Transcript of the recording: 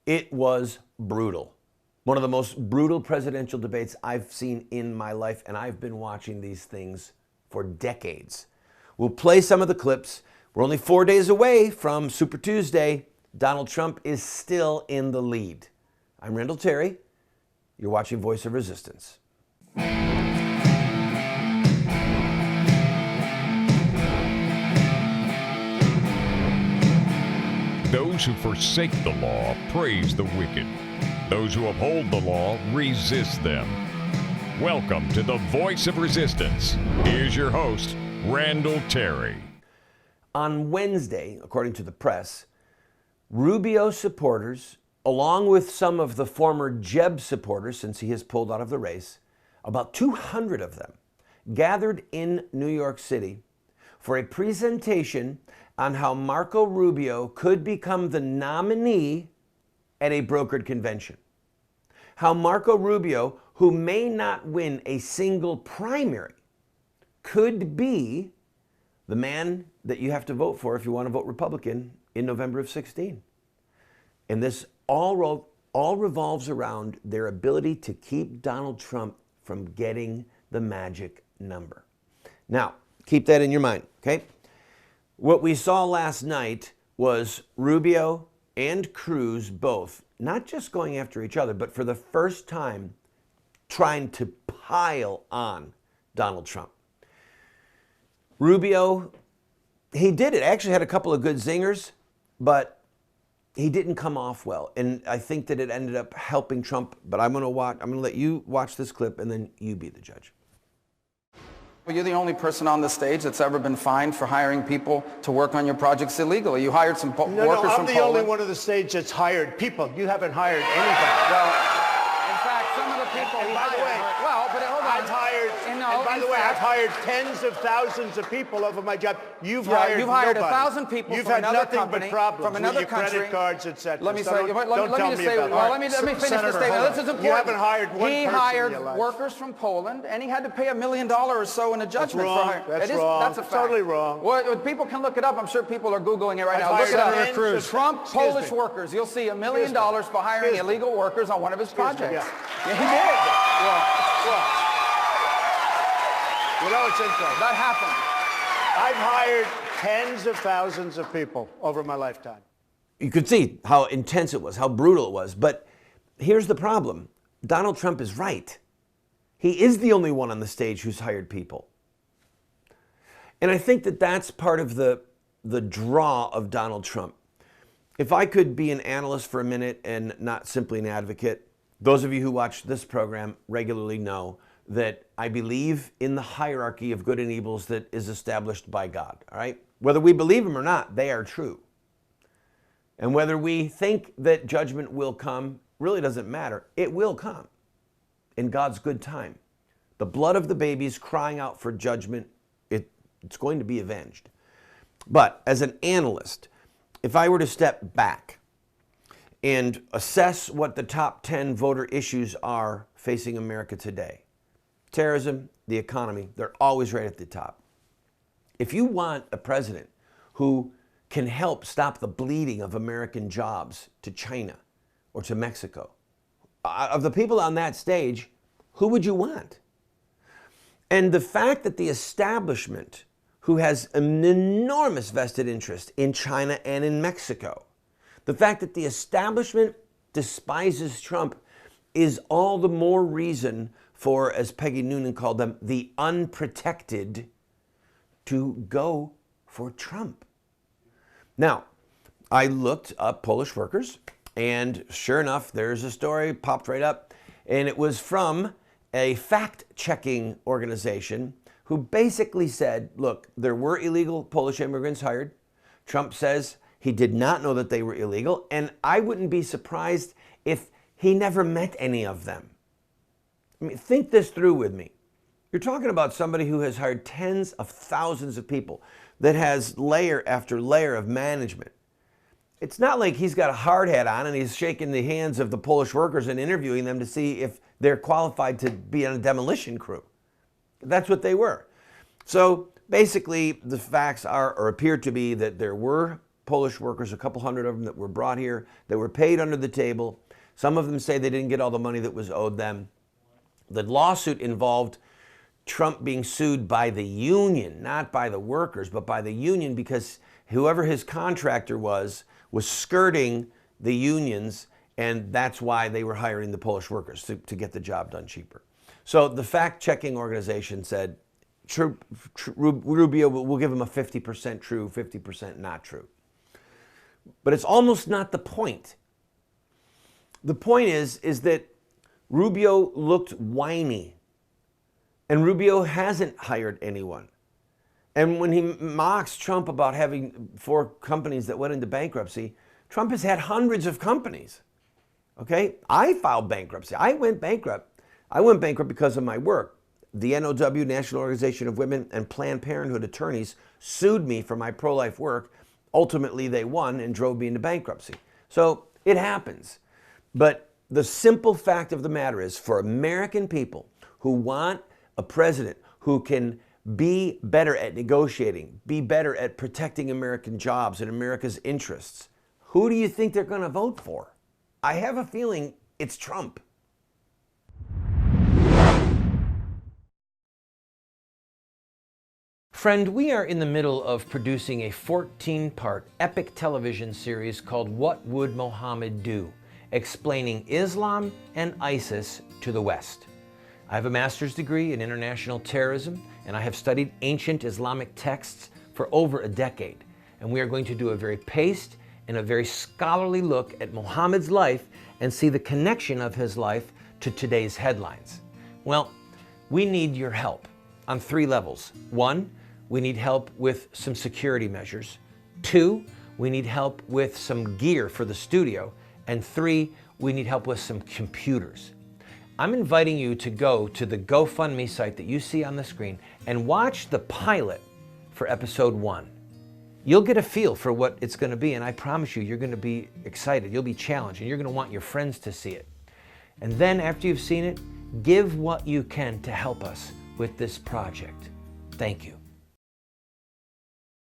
It was brutal. One of the most brutal presidential debates I've seen in my life, and I've been watching these things for decades. We'll play some of the clips. We're only 4 days away from Super Tuesday. Donald Trump is still in the lead. I'm Randall Terry. You're watching Voice of Resistance. Those who forsake the law praise the wicked. Those who uphold the law resist them. Welcome to the Voice of Resistance. Here's your host, Randall Terry. On Wednesday, according to the press, Rubio supporters, along with some of the former Jeb supporters since he has pulled out of the race, about 200 of them, gathered in New York City for a presentation on how Marco Rubio could become the nominee at a brokered convention. How Marco Rubio, who may not win a single primary, could be the man that you have to vote for if you want to vote Republican in November of 16. And this all revolves around their ability to keep Donald Trump from getting the magic number. Now, keep that in your mind, okay? What we saw last night was Rubio and Cruz both, not just going after each other, but for the first time trying to pile on Donald Trump. Rubio, he did it. Actually had a couple of good zingers, but he didn't come off well. And I think that it ended up helping Trump, but I'm going to let you watch this clip and then you be the judge. Well, you're the only person on the stage that's ever been fined for hiring people to work on your projects illegally. You hired some workers from Poland. No, I'm the only one on the stage that's hired people. You haven't hired anybody. Well, in fact, some of the people he hired. Well, but hold on. I've hired tens of thousands of people over my job. You've hired 1,000 people You've from had another nothing company, but problems from another with your country. credit cards, etc. Let me so say. Let me finish the statement. This is important. You haven't hired one He person hired in your life. workers from Poland, and he had to pay $1 million or so in a judgment wrong. for hiring. That's wrong. That's a fact. Totally wrong. Well, people can look it up. I'm sure people are Googling it right now. I've Look it hired up. tens of- Trump Excuse Polish me. workers. You'll see $1 million for hiring Excuse me. illegal workers on one of his projects. yeah. Yeah, he did. Well, you know what's interesting? That happened. I've hired tens of thousands of people over my lifetime. You could see how intense it was, how brutal it was. But here's the problem. Donald Trump is right. He is the only one on the stage who's hired people. And I think that that's part of the draw of Donald Trump. If I could be an analyst for a minute and not simply an advocate, those of you who watch this program regularly know that I believe in the hierarchy of good and evils that is established by God, all right? Whether we believe them or not, they are true. And whether we think that judgment will come really doesn't matter. It will come in God's good time. The blood of the babies crying out for judgment, it's going to be avenged. But as an analyst, if I were to step back and assess what the top 10 voter issues are facing America today, terrorism, the economy, they're always right at the top. If you want a president who can help stop the bleeding of American jobs to China or to Mexico, of the people on that stage, who would you want? And the fact that the establishment, who has an enormous vested interest in China and in Mexico, the fact that the establishment despises Trump is all the more reason for, as Peggy Noonan called them, the unprotected to go for Trump. Now, I looked up Polish workers, and sure enough, there's a story popped right up, and it was from a fact-checking organization who basically said, look, there were illegal Polish immigrants hired. Trump says he did not know that they were illegal, and I wouldn't be surprised if he never met any of them. I mean, think this through with me. You're talking about somebody who has hired tens of thousands of people, that has layer after layer of management. It's not like he's got a hard hat on and he's shaking the hands of the Polish workers and interviewing them to see if they're qualified to be on a demolition crew. That's what they were. So basically, the facts are, or appear to be, that there were Polish workers, a couple hundred of them that were brought here, that were paid under the table. Some of them say they didn't get all the money that was owed them. The lawsuit involved Trump being sued by the union, not by the workers, but by the union, because whoever his contractor was skirting the unions, and that's why they were hiring the Polish workers to get the job done cheaper. So the fact-checking organization said, Rubio, we'll give him a 50% true, 50% not true. But it's almost not the point. The point is that Rubio looked whiny, and Rubio hasn't hired anyone. And when he mocks Trump about having 4 companies that went into bankruptcy, Trump has had hundreds of companies. Okay? I filed bankruptcy. I went bankrupt. I went bankrupt because of my work. The NOW, National Organization of Women, and Planned Parenthood attorneys sued me for my pro-life work. Ultimately, they won and drove me into bankruptcy. So it happens. But the simple fact of the matter is, for American people who want a president who can be better at negotiating, be better at protecting American jobs and America's interests, who do you think they're going to vote for? I have a feeling it's Trump. Friend, we are in the middle of producing a 14-part epic television series called What Would Mohammed Do?, explaining Islam and ISIS to the West. I have a master's degree in international terrorism, and I have studied ancient Islamic texts for over a decade. And we are going to do a very paced and a very scholarly look at Muhammad's life and see the connection of his life to today's headlines. Well, we need your help on 3 levels. 1, we need help with some security measures. 2, we need help with some gear for the studio. And 3, we need help with some computers. I'm inviting you to go to the GoFundMe site that you see on the screen and watch the pilot for episode 1. You'll get a feel for what it's going to be, and I promise you, you're going to be excited. You'll be challenged, and you're going to want your friends to see it. And then after you've seen it, give what you can to help us with this project. Thank you.